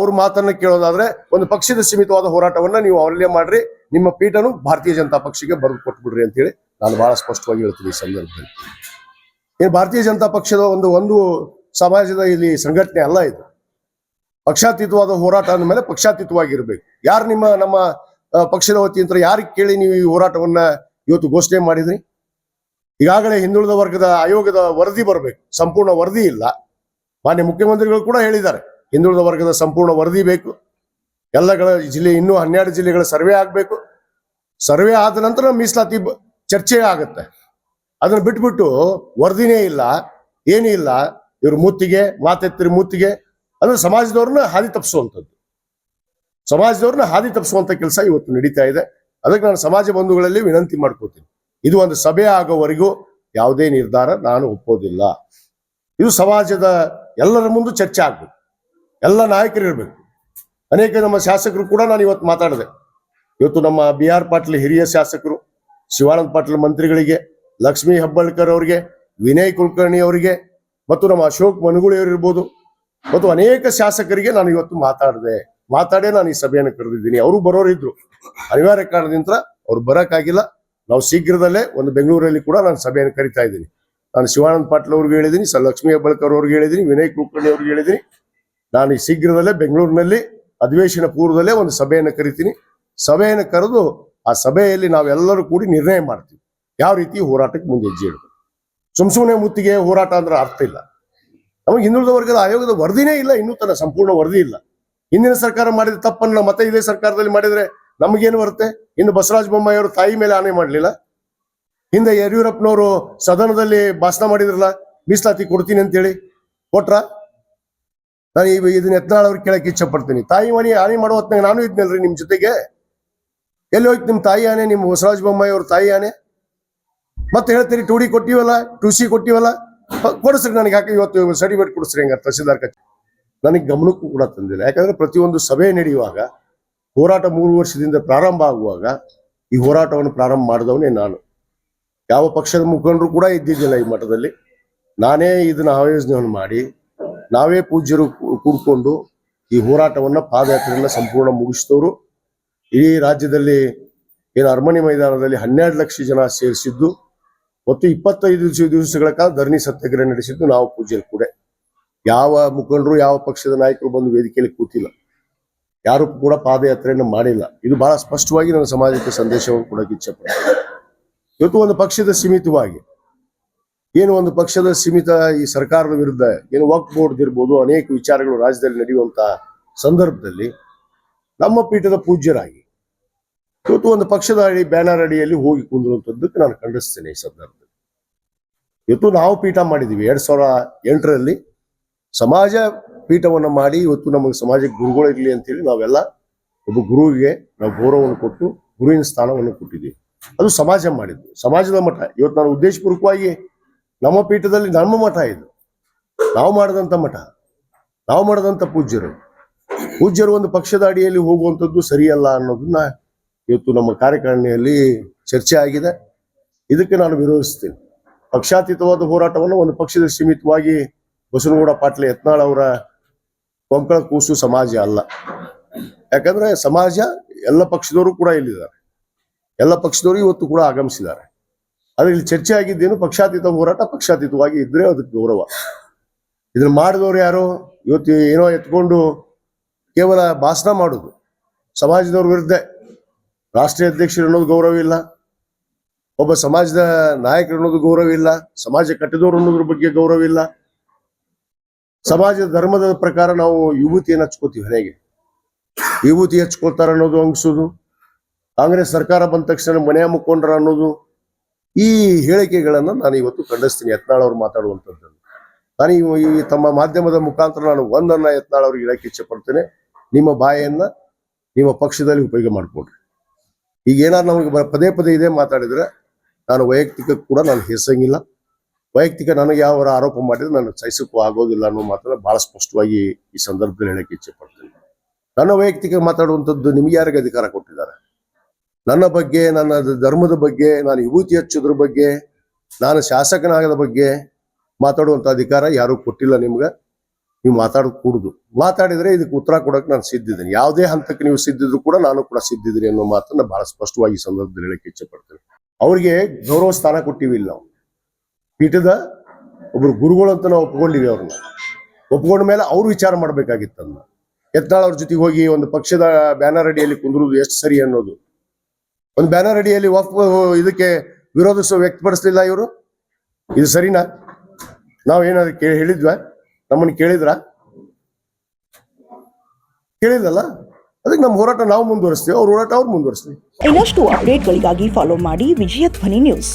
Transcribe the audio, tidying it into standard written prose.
ಅವ್ರ ಮಾತನ್ನ ಕೇಳೋದಾದ್ರೆ ಒಂದು ಪಕ್ಷದ ಸೀಮಿತವಾದ ಹೋರಾಟವನ್ನ ನೀವು ಅವರಲ್ಲೇ ಮಾಡ್ರಿ, ನಿಮ್ಮ ಪೀಠನು ಭಾರತೀಯ ಜನತಾ ಪಕ್ಷಕ್ಕೆ ಬರೆದು ಕೊಟ್ಬಿಡ್ರಿ ಅಂತ ಹೇಳಿ ನಾನು ಬಹಳ ಸ್ಪಷ್ಟವಾಗಿ ಹೇಳ್ತೀನಿ ಈ ಸಂದರ್ಭದಲ್ಲಿ. ಏನು ಭಾರತೀಯ ಜನತಾ ಪಕ್ಷದ ಒಂದು ಸಮಾಜದ ಇಲ್ಲಿ ಸಂಘಟನೆ ಅಲ್ಲ ಇದು. ಪಕ್ಷಾತೀತವಾದ ಹೋರಾಟ ಅಂದಮೇಲೆ ಪಕ್ಷಾತೀತವಾಗಿರ್ಬೇಕು. ಯಾರು ನಮ್ಮ ಪಕ್ಷದ ವತಿಯಿಂದ ಯಾರಿಗೆ ಕೇಳಿ ನೀವು ಈ ಹೋರಾಟವನ್ನ ಇವತ್ತು ಘೋಷಣೆ ಮಾಡಿದ್ರಿ? ಈಗಾಗಲೇ ಹಿಂದುಳಿದ ವರ್ಗದ ಆಯೋಗದ ವರದಿ ಬರಬೇಕು, ಸಂಪೂರ್ಣ ವರದಿ ಇಲ್ಲ. ಮಾನ್ಯ ಮುಖ್ಯಮಂತ್ರಿಗಳು ಕೂಡ ಹೇಳಿದ್ದಾರೆ, ಹಿಂದುಳಿದ ವರ್ಗದ ಸಂಪೂರ್ಣ ವರದಿ ಬೇಕು, ಎಲ್ಲಗಳ ಜಿಲ್ಲೆ ಇನ್ನೂ 12 ಜಿಲ್ಲೆಗಳ ಸರ್ವೆ ಆಗ್ಬೇಕು. ಸರ್ವೆ ಆದ ನಂತರ ಮೀಸಲಾತಿ ಚರ್ಚೆ ಆಗುತ್ತೆ. ಅದನ್ನ ಬಿಟ್ಬಿಟ್ಟು ವರದಿನೇ ಇಲ್ಲ, ಏನೂ ಇಲ್ಲ, ಇವ್ರ ಮಾತೆತ್ತಿರಿ ಮೂತಿಗೆ ಅಂದ್ರೆ ಸಮಾಜದವ್ರನ್ನ ಹಾದಿ ತಪ್ಪಿಸುವಂತ ಕೆಲಸ ಇವತ್ತು ನಡೀತಾ ಇದೆ. ಅದಕ್ಕೆ ನಾನು ಸಮಾಜ ಬಂಧುಗಳಲ್ಲಿ ವಿನಂತಿ ಮಾಡ್ಕೋತೀನಿ, ಇದು ಒಂದು ಸಭೆ ಆಗೋವರೆಗೂ ಯಾವುದೇ ನಿರ್ಧಾರ ನಾನು ಒಪ್ಪೋದಿಲ್ಲ. ಇದು ಸಮಾಜದ ಎಲ್ಲರ ಮುಂದೆ ಚರ್ಚೆ ಆಗ್ಬೇಕು, ಎಲ್ಲ ನಾಯಕರು ಇರ್ಬೇಕು. ಅನೇಕ ನಮ್ಮ ಶಾಸಕರು ಕೂಡ ನಾನು ಇವತ್ತು ಮಾತಾಡಿದೆ. ಇವತ್ತು ನಮ್ಮ BR ಪಾಟೀಲ್ ಹಿರಿಯ ಶಾಸಕರು, ಶಿವಾನಂದ ಪಾಟೀಲ್ ಮಂತ್ರಿಗಳಿಗೆ, ಲಕ್ಷ್ಮೀ ಹೆಬ್ಬಾಳ್ಕರ್ ಅವರಿಗೆ, ವಿನಯ್ ಕುಲಕರ್ಣಿ ಅವರಿಗೆ ಮತ್ತು ನಮ್ಮ ಅಶೋಕ್ ಮನಗೂಳಿ ಅವರಿರ್ಬೋದು ಮತ್ತು ಅನೇಕ ಶಾಸಕರಿಗೆ ನಾನು ಇವತ್ತು ಮಾತಾಡೇ ನಾನು ಈ ಸಭೆಯನ್ನು ಕರೆದಿದ್ದೀನಿ. ಅವರು ಬರೋರಿದ್ರು, ಅನಿವಾರ್ಯ ಕಾರಣದಿಂದ ಅವ್ರು ಬರೋಕ್ಕಾಗಿಲ್ಲ. ನಾವು ಶೀಘ್ರದಲ್ಲೇ ಒಂದು ಬೆಂಗಳೂರಲ್ಲಿ ಕೂಡ ನಾನು ಸಭೆಯನ್ನು ಕರಿತಾ ಇದ್ದೀನಿ. ನಾನು ಶಿವಾನಂದ ಪಾಟೀಲ್ ಅವ್ರಿಗೆ ಹೇಳಿದ್ದೀನಿ, ಲಕ್ಷ್ಮೀ ಹೆಬ್ಬಾಳ್ಕರ್ ಅವ್ರಿಗೆ ಹೇಳಿದ್ದೀನಿ, ವಿನಯ್ ಕುಲಕರ್ಣಿ ಅವ್ರಿಗೆ ಹೇಳಿದ್ದೀನಿ. ನಾನು ಈ ಶೀಘ್ರದಲ್ಲೇ ಬೆಂಗಳೂರಿನಲ್ಲಿ ಅಧಿವೇಶನ ಪೂರ್ವದಲ್ಲೇ ಒಂದು ಸಭೆಯನ್ನು ಕರಿತೀನಿ. ಸಭೆಯನ್ನು ಕರೆದು ಆ ಸಭೆಯಲ್ಲಿ ನಾವೆಲ್ಲರೂ ಕೂಡಿ ನಿರ್ಣಯ ಮಾಡ್ತೀವಿ ಯಾವ ರೀತಿ ಹೋರಾಟಕ್ಕೆ ಮುಂದೆ ಹೆಜ್ಜೆ ಇಡಬೇಕು. ಸುಮ್ಮನೆ ಮುತ್ತಿಗೆ ಹೋರಾಟ ಅಂದ್ರೆ ಅರ್ಥ ಇಲ್ಲ. ನಮಗೆ ಹಿಂದುಳಿದ ವರ್ಗದ ಆಯೋಗದ ವರದಿನೇ ಇಲ್ಲ, ಇನ್ನೂ ತನ್ನ ಸಂಪೂರ್ಣ ವರದಿ ಇಲ್ಲ. ಹಿಂದಿನ ಸರ್ಕಾರ ಮಾಡಿದ ತಪ್ಪನ್ನು ಮತ್ತೆ ಇದೇ ಸರ್ಕಾರದಲ್ಲಿ ಮಾಡಿದ್ರೆ ನಮಗೇನು ಬರುತ್ತೆ? ಇನ್ನು ಬಸವರಾಜ ಬೊಮ್ಮಾಯಿ ಅವರು ತಾಯಿ ಮೇಲೆ ಆಣೆ ಮಾಡಲಿಲ್ಲ, ಹಿಂದೆ ಯಡಿಯೂರಪ್ಪನವರು ಸದನದಲ್ಲಿ ಭಾಷಣ ಮಾಡಿದ್ರಲ್ಲ, ಮೀಸಲಾತಿ ಕೊಡ್ತೀನಿ ಅಂತೇಳಿ ಕೊಟ್ರ? ನಾನು ಇದನ್ನ ಯತ್ನಾಳ್ ಅವ್ರಿಗೆ ಕೇಳಕ್ಕೆ ಇಚ್ಛೆ ಪಡ್ತೀನಿ. ತಾಯಿ ಮನೆ ಆಣೆ ಮಾಡೋ ಹೊತ್ನಾಗ ನಾನು ಇದ್ನಲ್ರಿ ನಿಮ್ ಜೊತೆಗೆ. ಎಲ್ಲಿ ಹೋಯ್ತು ನಿಮ್ ತಾಯಿ ಆನೆ, ನಿಮ್ ಬಸವರಾಜ ಬೊಮ್ಮಾಯಿ ಅವ್ರ ತಾಯಿ ಆನೆ? ಮತ್ತೆ ಹೇಳ್ತೀರಿ 2D ಕೊಟ್ಟಿವಲ್ಲ, 2C ಕೊಟ್ಟಿವಲ್ಲ, ಕೊಡಿಸ್ರಿ ನನಗೆ. ಯಾಕೆ ಇವತ್ತು ಸರ್ಟಿಫಿಕೇಟ್ ಕೊಡಿಸ್ರಿ ಹಂಗ ತಹಸೀಲ್ದಾರ್ ಕಚೇರಿ? ನನಗೆ ಗಮನಕ್ಕೂ ಕೂಡ ತಂದಿಲ್ಲ. ಯಾಕಂದ್ರೆ ಪ್ರತಿಯೊಂದು ಸಭೆ ನಡೆಯುವಾಗ, ಹೋರಾಟ 3 ವರ್ಷದಿಂದ ಪ್ರಾರಂಭ ಆಗುವಾಗ ಈ ಹೋರಾಟವನ್ನು ಪ್ರಾರಂಭ ಮಾಡಿದವನೇ ನಾನು. ಯಾವ ಪಕ್ಷದ ಮುಖಂಡರು ಕೂಡ ಇದ್ದಿದ್ದಿಲ್ಲ ಈ ಮಠದಲ್ಲಿ. ನಾನೇ ಇದನ್ನ ಆಯೋಜನೆಯನ್ನು ಮಾಡಿ, ನಾವೇ ಪೂಜ್ಯರು ಕೂಡ್ಕೊಂಡು ಈ ಹೋರಾಟವನ್ನ ಪಾದಯಾತ್ರೆಯನ್ನ ಸಂಪೂರ್ಣ ಮುಗಿಸಿದವರು. ಇಡೀ ರಾಜ್ಯದಲ್ಲಿ ಏನು ಅರಮನೆ ಮೈದಾನದಲ್ಲಿ 12 ಲಕ್ಷ ಜನ ಸೇರಿಸಿದ್ದು ಮತ್ತು 25 ದಿವಸಗಳ ಕಾಲ ಧರಣಿ ಸತ್ಯಾಗ್ರಹ ನಡೆಸಿದ್ದು ನಾವು ಪೂಜ್ಯರು ಕೂಡ. ಯಾವ ಮುಖಂಡರು, ಯಾವ ಪಕ್ಷದ ನಾಯಕರು ಬಂದು ವೇದಿಕೆಯಲ್ಲಿ ಕೂತಿಲ್ಲ, ಯಾರು ಕೂಡ ಪಾದಯಾತ್ರೆಯನ್ನು ಮಾಡಿಲ್ಲ. ಇದು ಬಹಳ ಸ್ಪಷ್ಟವಾಗಿ ನನ್ನ ಸಮಾಜಕ್ಕೆ ಸಂದೇಶವನ್ನು ಕೊಡಕ್ಕೆ ಇಚ್ಛೆ ಪಡ್ತೀನಿ. ಇವತ್ತು ಒಂದು ಪಕ್ಷದ ಸೀಮಿತವಾಗಿ ಒಂದು ಪಕ್ಷದ ಸೀಮಿತ ಈ ಸರ್ಕಾರದ ವಿರುದ್ಧ ವಕ್ಫ್ ಬೋರ್ಡ್ ಇರ್ಬೋದು, ಅನೇಕ ವಿಚಾರಗಳು ರಾಜ್ಯದಲ್ಲಿ ನಡೆಯುವಂತ ಸಂದರ್ಭದಲ್ಲಿ ನಮ್ಮ ಪೀಠದ ಪೂಜ್ಯರಾಗಿ ಇವತ್ತು ಒಂದು ಪಕ್ಷದ ಬ್ಯಾನರ್ ಅಡಿಯಲ್ಲಿ ಹೋಗಿ ಕುಂದಿರುವಂತದ್ದಕ್ಕೆ ನಾನು ಖಂಡಿಸ್ತೇನೆ. ಈ ಸಂದರ್ಭದಲ್ಲಿ ಇವತ್ತು ನಾವು ಪೀಠ ಮಾಡಿದೀವಿ 2008ರಲ್ಲಿ ಸಮಾಜ ಪೀಠವನ್ನು ಮಾಡಿ, ಇವತ್ತು ನಮಗೆ ಸಮಾಜಕ್ಕೆ ಗುರುಗಳಿರ್ಲಿ ಅಂತೇಳಿ ನಾವೆಲ್ಲ ಒಬ್ಬ ಗುರುವಿಗೆ ನಾವು ಗೌರವವನ್ನು ಕೊಟ್ಟು ಗುರುವಿನ ಸ್ಥಾನವನ್ನು ಕೊಟ್ಟಿದ್ದೀವಿ. ಅದು ಸಮಾಜ ಮಾಡಿದ್ದು, ಸಮಾಜದ ಮಠ. ಇವತ್ತು ನಾನು ಉದ್ದೇಶಪೂರ್ವಕವಾಗಿ ನಮ್ಮ ಪೀಠದಲ್ಲಿ ನಮ್ಮ ಮಠ ಇದು, ನಾವು ಮಾಡಿದಂಥ ಮಠ, ನಾವು ಮಾಡಿದಂಥ ಪೂಜ್ಯರು ಒಂದು ಪಕ್ಷದ ಅಡಿಯಲ್ಲಿ ಹೋಗುವಂಥದ್ದು ಸರಿಯಲ್ಲ ಅನ್ನೋದನ್ನ ಇವತ್ತು ನಮ್ಮ ಕಾರ್ಯಕಾರಿಣಿಯಲ್ಲಿ ಚರ್ಚೆ ಆಗಿದೆ. ಇದಕ್ಕೆ ನಾನು ವಿರೋಧಿಸ್ತೇನೆ. ಪಕ್ಷಾತೀತವಾದ ಹೋರಾಟವನ್ನು ಒಂದು ಪಕ್ಷದ ಸೀಮಿತವಾಗಿ ಬಸವನಗೌಡ ಪಾಟೀಲ್ ಯತ್ನಾಳ್ ಅವರ ಕೊಂಕಣ ಕೂಸು ಸಮಾಜ ಅಲ್ಲ. ಯಾಕಂದ್ರೆ ಸಮಾಜ ಎಲ್ಲ ಪಕ್ಷದವರು ಕೂಡ ಇಲ್ಲಿದ್ದಾರೆ, ಎಲ್ಲ ಪಕ್ಷದವರು ಇವತ್ತು ಕೂಡ ಆಗಮಿಸಿದ್ದಾರೆ. ಆದ್ರೆ ಇಲ್ಲಿ ಚರ್ಚೆ ಆಗಿದ್ದೇನು, ಪಕ್ಷಾತೀತ ಹೋರಾಟ ಪಕ್ಷಾತೀತವಾಗಿ ಇದ್ರೆ ಅದಕ್ಕೆ ಗೌರವ. ಇದನ್ನ ಮಾಡಿದವರು ಯಾರು? ಇವತ್ತು ಏನೋ ಎತ್ಕೊಂಡು ಕೇವಲ ಭಾಷಣ ಮಾಡೋದು, ಸಮಾಜದವ್ರ ವಿರುದ್ಧ. ರಾಷ್ಟ್ರೀಯ ಅಧ್ಯಕ್ಷರು ಅನ್ನೋದು ಗೌರವ ಇಲ್ಲ, ಒಬ್ಬ ಸಮಾಜದ ನಾಯಕರು ಅನ್ನೋದು ಗೌರವ ಇಲ್ಲ, ಸಮಾಜ ಕಟ್ಟಿದವರು ಅನ್ನೋದ್ರ ಬಗ್ಗೆ ಗೌರವ ಇಲ್ಲ. ಸಮಾಜದ ಧರ್ಮದ ಪ್ರಕಾರ ನಾವು ವಿಭೂತಿಯನ್ನು ಹಚ್ಕೋತೀವಿ, ಹೇಗೆ ವಿಭೂತಿ ಹಚ್ಕೋತಾರ ಅನ್ನೋದು ಅಂಗಿಸೋದು, ಕಾಂಗ್ರೆಸ್ ಸರ್ಕಾರ ಬಂದ ತಕ್ಷಣ ಮನೆ ಮುಕ್ಕೊಂಡ್ರ ಅನ್ನೋದು, ಈ ಹೇಳಿಕೆಗಳನ್ನ ನಾನು ಇವತ್ತು ಖಂಡಿಸ್ತೀನಿ. ಯತ್ನಾಳ್ ಅವ್ರು ಮಾತಾಡುವಂಥದ್ದನ್ನು ನಾನು ಈ ತಮ್ಮ ಮಾಧ್ಯಮದ ಮುಖಾಂತರ ನಾನು ಒಂದನ್ನ ಯತ್ನಾಳ್ ಅವ್ರಿಗೆ ಹೇಳಕ್ಕೆ ಇಚ್ಛೆ ಪಡ್ತೇನೆ. ನಿಮ್ಮ ಬಾಯಿಯನ್ನ ನಿಮ್ಮ ಪಕ್ಷದಲ್ಲಿ ಉಪಯೋಗ ಮಾಡ್ಕೊಡ್ರಿ. ಈಗ ಏನಾದ್ರು ನಮಗೆ ಪದೇ ಪದೇ ಇದೇ ಮಾತಾಡಿದ್ರೆ ನಾನು ವೈಯಕ್ತಿಕ ಕೂಡ ನಾನು ಹೆಸಂಗಿಲ್ಲ. ವೈಯಕ್ತಿಕ ನನಗೆ ಯಾವ ಆರೋಪ ಮಾಡಿದ್ರೆ ನಾನು ಸಹಿಸಕ್ಕೂ ಆಗೋದಿಲ್ಲ ಅನ್ನೋ ಮಾತನ್ನ ಬಹಳ ಸ್ಪಷ್ಟವಾಗಿ ಈ ಸಂದರ್ಭದಲ್ಲಿ ಹೇಳಕ್ಕೆ ಇಚ್ಛೆ ಪಡ್ತೇನೆ. ನನ್ನ ವೈಯಕ್ತಿಕ ಮಾತಾಡುವಂಥದ್ದು ನಿಮ್ಗೆ ಯಾರಿಗೆ ಅಧಿಕಾರ ಕೊಟ್ಟಿದ್ದಾರೆ? ನನ್ನ ಬಗ್ಗೆ, ನನ್ನ ಧರ್ಮದ ಬಗ್ಗೆ, ನಾನು ವಿಭೂತಿ ಹಚ್ಚೋದ್ರ ಬಗ್ಗೆ, ನಾನು ಶಾಸಕನಾಗದ ಬಗ್ಗೆ ಮಾತಾಡುವಂಥ ಅಧಿಕಾರ ಯಾರೂ ಕೊಟ್ಟಿಲ್ಲ ನಿಮ್ಗೆ. ನೀವು ಮಾತಾಡೋದು ಕೂಡುದು. ಮಾತಾಡಿದ್ರೆ ಇದಕ್ಕೆ ಉತ್ತರ ಕೊಡಕ್ಕೆ ನಾನು ಸಿದ್ಧಿದ್ದೀನಿ. ಯಾವುದೇ ಹಂತಕ್ಕೆ ನೀವು ಸಿದ್ಧಿದ್ರು ಕೂಡ ನಾನು ಕೂಡ ಸಿದ್ಧಿದ್ದೀನಿ ಅನ್ನೋ ಮಾತನ್ನ ಬಹಳ ಸ್ಪಷ್ಟವಾಗಿ ಈ ಸಂದರ್ಭದಲ್ಲಿ ಹೇಳಕ್ಕೆ ಇಚ್ಛೆ ಪಡ್ತೇನೆ. ಅವ್ರಿಗೆ ಗೌರವ ಸ್ಥಾನ ಕೊಟ್ಟಿವಿ ಇಲ್ಲ ನಾವು. ಪೀಠದ ಒಬ್ರು ಗುರುಗಳು ಅಂತ ನಾವು ಒಪ್ಕೊಂಡಿವಿ. ಅವ್ರನ್ನ ಒಪ್ಕೊಂಡ ಮೇಲೆ ಅವ್ರು ವಿಚಾರ ಮಾಡ್ಬೇಕಾಗಿತ್ತನ್ನ. ಯತ್ನಾಳ್ ಅವ್ರ ಜೊತೆಗೆ ಹೋಗಿ ಒಂದು ಪಕ್ಷದ ಬ್ಯಾನರ್ ಅಡಿಯಲ್ಲಿ ಕುಂದ್ರುದು ಎಷ್ಟು ಸರಿ ಅನ್ನೋದು. ಒಂದು ಬ್ಯಾನರ್ ಅಡಿಯಲ್ಲಿ ಇದಕ್ಕೆ ವಿರೋಧ ವ್ಯಕ್ತಪಡಿಸ್ಲಿಲ್ಲ ಇವರು. ಇದು ಸರಿನಾ? ನಾವೇನಾದ್ರು ಹೇಳಿದ್ವಾ? ನಮ್ಮನ್ನು ಕೇಳಿಲ್ಲಲ್ಲ. ಅದಕ್ಕೆ ನಮ್ಮ ಹೋರಾಟ ನಾವು ಮುಂದುವರಿಸ್ತೀವಿ, ಅವ್ರ ಹೋರಾಟ ಅವ್ರು ಮುಂದುವರಿಸ್ತೀವಿ. ಇನ್ನಷ್ಟು ಅಪ್ಡೇಟ್ಗಳಿಗಾಗಿ ಫಾಲೋ ಮಾಡಿ ವಿಜಯ ಧ್ವನಿ ನ್ಯೂಸ್.